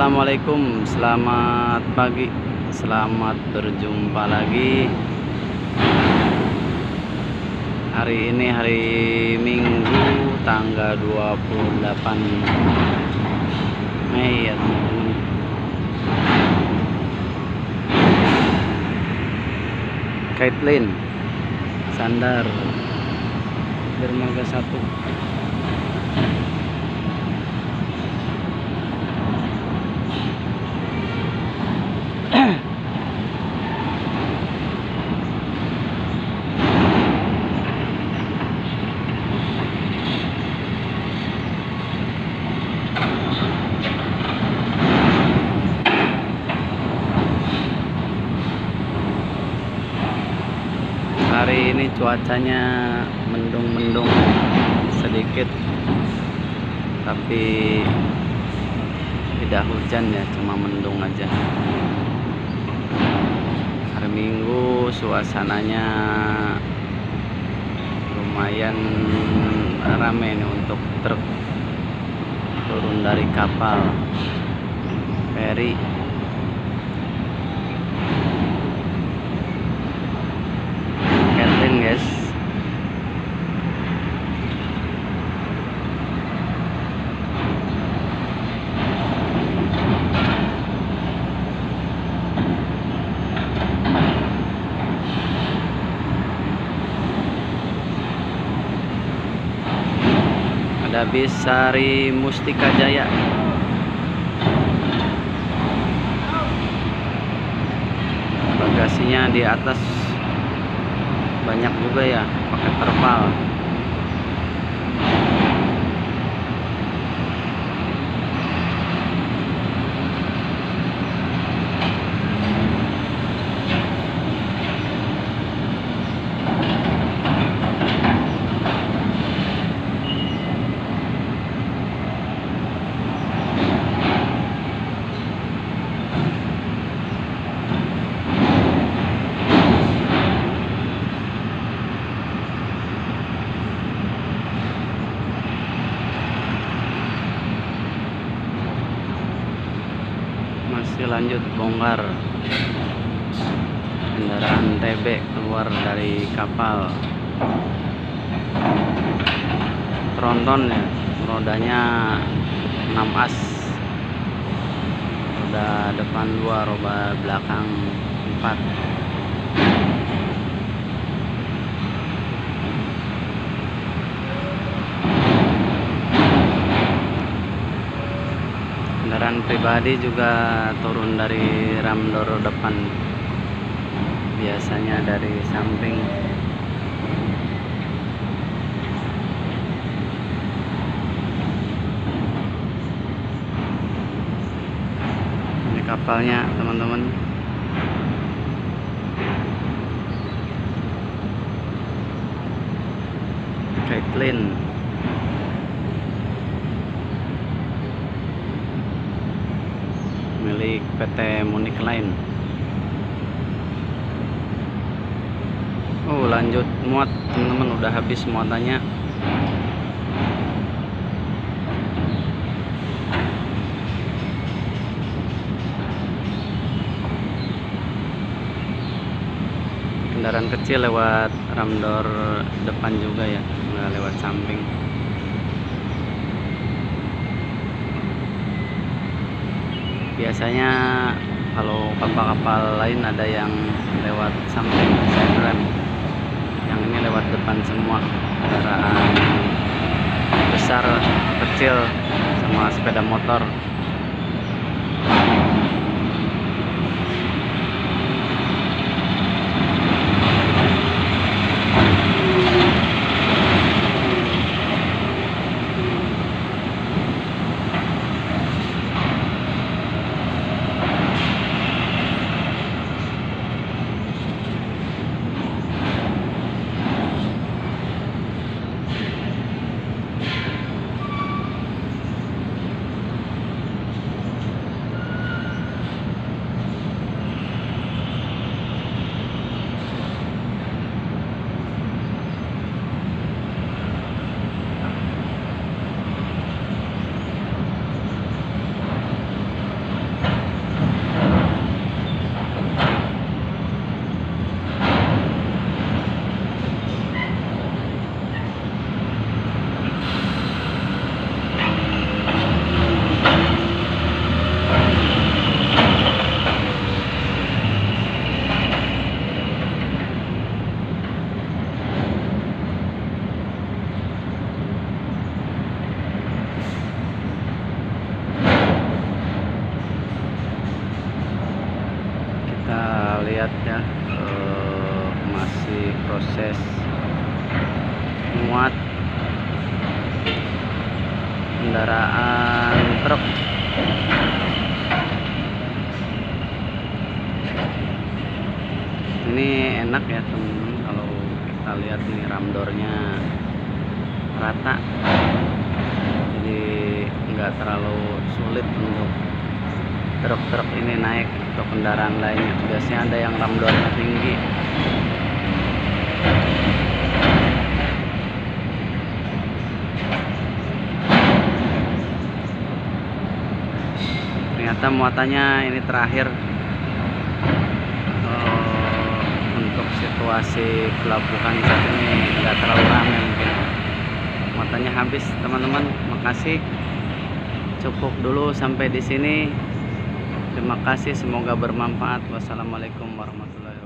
Assalamualaikum, selamat pagi, selamat berjumpa lagi. Hari ini hari Minggu tanggal 28 Mei ya teman-teman. Kaitlin sandar dermaga 1. Hari ini cuacanya mendung-mendung sedikit, tapi tidak hujan ya, cuma mendung aja. Hari Minggu suasananya lumayan ramai nih untuk truk turun dari kapal feri. Guys, ada bis Sari Mustika Jaya. Bagasinya di atas banyak juga ya, pakai terpal. Masih lanjut bongkar kendaraan TB keluar dari kapal. Tronton ya, rodanya 6 as, roda depan 2, roda belakang 4. Kendaraan pribadi juga turun dari ramdor depan, biasanya dari samping. Ini kapalnya teman-teman. Kaitlin milik PT Munich Line. Oh, lanjut muat teman-teman, udah habis muatannya. Kendaraan kecil lewat ramdor depan juga ya, nggak lewat samping. Biasanya kalau kapal-kapal lain ada yang lewat samping side rem, yang ini lewat depan semua. Kendaraan besar, kecil, sama sepeda motor. muat kendaraan truk. Ini enak ya teman-teman, kalau kita lihat nih ramdornya rata, jadi nggak terlalu sulit untuk truk-truk ini naik atau kendaraan lainnya. Biasanya ada yang ramdornya tinggi. Ternyata muatannya ini terakhir. Untuk situasi pelabuhan saat ini nggak terlalu ramai, mungkin muatannya habis teman-teman. Makasih, cukup dulu sampai di sini. Terima kasih, semoga bermanfaat. Wassalamualaikum warahmatullahi wabarakatuh.